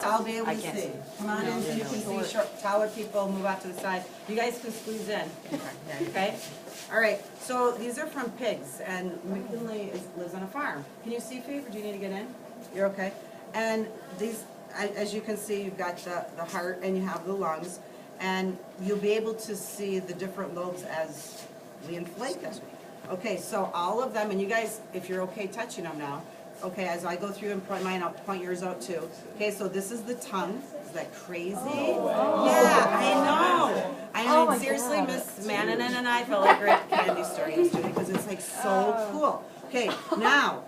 I'll be able to see. Come on in so you can see. Short, taller people, move out to the side. You guys can squeeze in. Okay? All right, so these are from pigs, and McKinley lives on a farm. Can you see, Fee, or do you need to get in? You're okay? And these, as you can see, you've got the heart and you have the lungs, and you'll be able to see the different lobes as we inflate them. Okay, so all of them, and you guys, if you're okay touching them now, okay, as I go through and point mine out, point yours out too. Okay, so this is the tongue. Is that crazy? Oh, wow. Yeah, I know. I mean, seriously, Miss Mannanen and I felt like we're at a candy store yesterday because it's like so cool. Okay, now,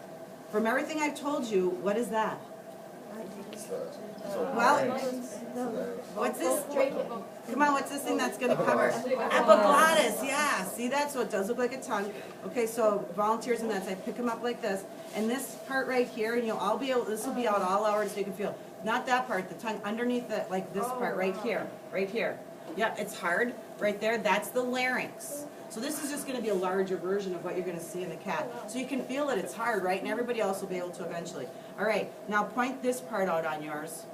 from everything I've told you, what is that? Well, what's this? Come on, what's this thing that's going to cover? Epiglottis, yeah. See, that's what it does look like a tongue. Okay, so volunteers and that, I pick them up like this. And this part right here, and you'll all be able, this will be out all hours so you can feel. Not that part, the tongue underneath it, like this part right here, right here. Yeah, it's hard, right there. That's the larynx. So this is just going to be a larger version of what you're going to see in the cat. So you can feel that it's hard, right? And everybody else will be able to eventually. All right, now point this part out on yours.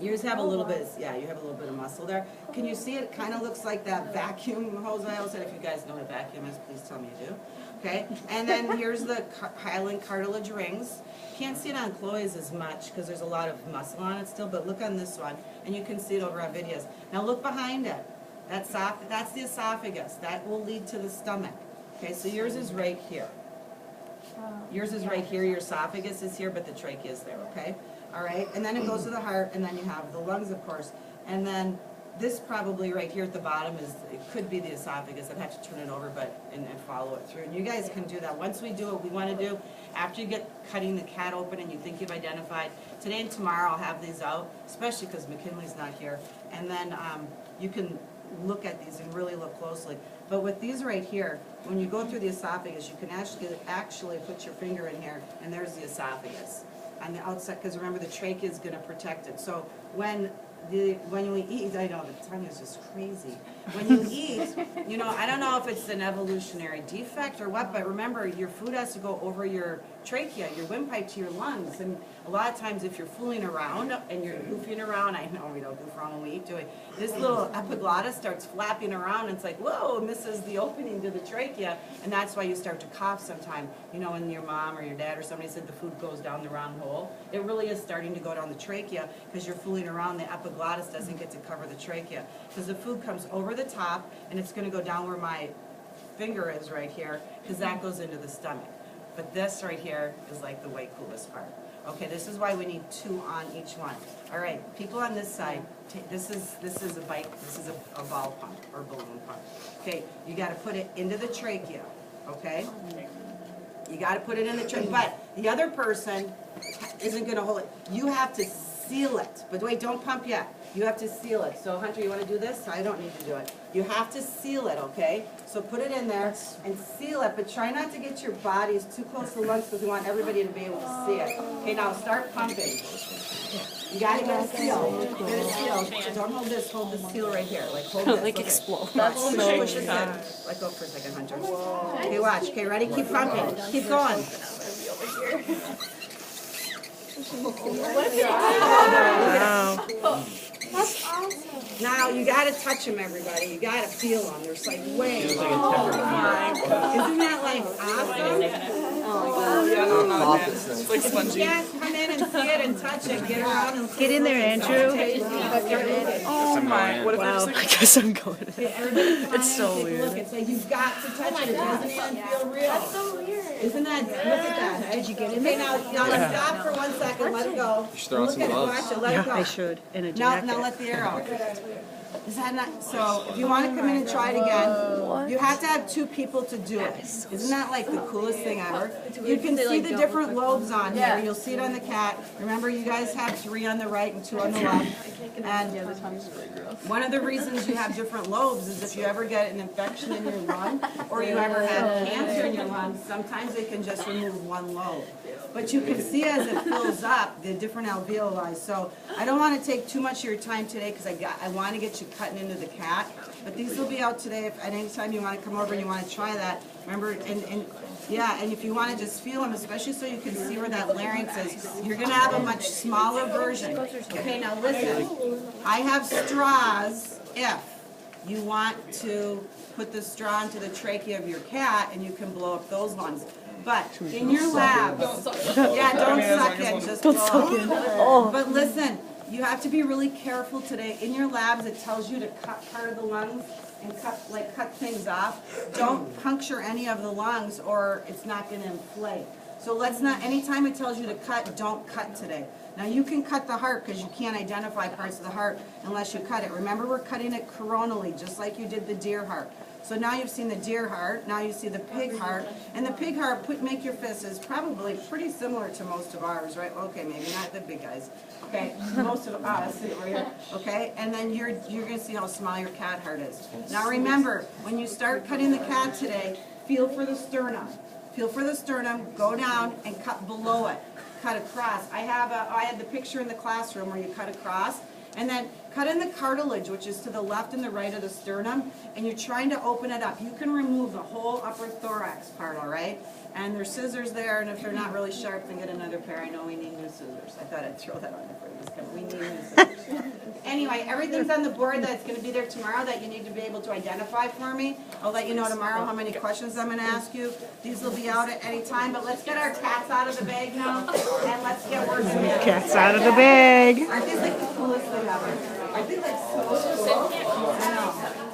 Yours have a little bit, yeah, you have a little bit of muscle there. Can you see it kind of looks like that vacuum hose I always said? If you guys know what a vacuum is, please tell me you do. Okay, and then here's the hyaline cartilage rings. Can't see it on Chloe's as much because there's a lot of muscle on it still, but look on this one, and you can see it over on videos. Now look behind it. That's the esophagus. That will lead to the stomach. Okay, so yours is right here. Yours is right here. Your esophagus is here, but the trachea is there, okay? All right, and then it goes to the heart, and then you have the lungs, of course. And then this probably right here at the bottom is, it could be the esophagus. I'd have to turn it over and follow it through. And you guys can do that. Once we do what we want to do, after you get cutting the cat open and you think you've identified, today and tomorrow I'll have these out, especially because McKinley's not here. And then you can look at these and really look closely. But with these right here, when you go through the esophagus, you can actually put your finger in here, and there's the esophagus on the outside, because remember the trachea is going to protect it. So when we eat, I know the tongue is just crazy. When you eat, you know, I don't know if it's an evolutionary defect or what, but remember your food has to go over your trachea, your windpipe to your lungs. And a lot of times if you're fooling around and you're goofing around, I know we don't goof around when we eat, do we? This little epiglottis starts flapping around and it's like, whoa, misses the opening to the trachea, and that's why you start to cough sometime. You know, when your mom or your dad or somebody said the food goes down the wrong hole, it really is starting to go down the trachea because you're fooling around. The epiglottis doesn't get to cover the trachea because the food comes over the top and it's going to go down where my finger is right here because that goes into the stomach. But this right here is like the way coolest part. Okay, this is why we need 2 on each one. All right, people on this side, this is a bite, this is a ball pump or balloon pump. Okay, you got to put it into the trachea, okay? You got to put it in the trachea, but the other person isn't going to hold it. You have to seal it, but wait, don't pump yet. You have to seal it. So Hunter, you want to do this? I don't need to do it. You have to seal it, okay? So put it in there and seal it, but try not to get your bodies too close to the lungs because we want everybody to be able to see it. Okay, now start pumping. You got to get a seal. Get a seal. Don't hold this. Hold the seal right here. Like hold this. Like explode. Watch. Push this in. Let go for a second, Hunter. Okay, watch. Okay, ready? Keep pumping. Keep going. Wow. That's awesome. Now you got to touch them, everybody. You got to feel them. There's like way. Isn't that like awesome? Oh, yeah, no, not again. It's like spongy. Yeah, come in and see it and touch it. Get around and Get in there, Andrew. Oh my. What if Wow. I guess I'm going. it's so weird. Look, it's like you've got to touch it. It doesn't even feel real. That's so weird. Isn't that? Look at that. Did you get it? Okay, now stop for 1 second. Let it go. You should throw on some Look at it. gloves. Watch it. Let it go. I should. In a Now jacket. let the air out. Is that not, so if you want to come in and try it again, you have to have 2 people to do it. Isn't that like the coolest thing ever? You can see the different lobes on here. You'll see it on the cat. Remember, you guys have 3 on the right and 2 on the left. And one of the reasons you have different lobes is if you ever get an infection in your lung or you ever have cancer in your lung, sometimes they can just remove 1 lobe. But you can see as it fills up the different alveoli. So I don't want to take too much of your time today because I want to get you cutting into the cat. But these will be out today. If at any time you want to come over and you want to try that, remember, and Yeah, and if you want to just feel them, especially so you can see where that larynx is, you're going to have a much smaller version. Okay, now listen. I have straws if you want to put the straw into the trachea of your cat and you can blow up those lungs. But in your labs, yeah, don't suck in, just blow up. But listen, you have to be really careful today. In your labs, it tells you to cut part of the lungs and cut things off. Don't puncture any of the lungs or it's not going to inflate. So let's not, anytime it tells you to cut, don't cut today. Now you can cut the heart because you can't identify parts of the heart unless you cut it. Remember, we're cutting it coronally, just like you did the deer heart. So now you've seen the deer heart, now you see the pig heart, and the pig heart, make your fist, is probably pretty similar to most of ours, right? Okay, maybe not the big guys. Okay, most of us, right here. Okay, and then you're going to see how small your cat heart is. Now remember, when you start cutting the cat today, feel for the sternum. Feel for the sternum, go down and cut below it. Cut across. I had the picture in the classroom where you cut across, and then cut in the cartilage, which is to the left and the right of the sternum, and you're trying to open it up. You can remove the whole upper thorax part, all right? And there's scissors there, and if they're not really sharp, then get another pair. I know we need new scissors. I thought I'd throw that on there for you. We need new scissors. Anyway, everything's on the board that's going to be there tomorrow that you need to be able to identify for me. I'll let you know tomorrow how many questions I'm going to ask you. These will be out at any time, but let's get our cats out of the bag now, and let's get working. Cat's out of the bag. Aren't these like the coolest thing ever? Aren't they like so cool? I know.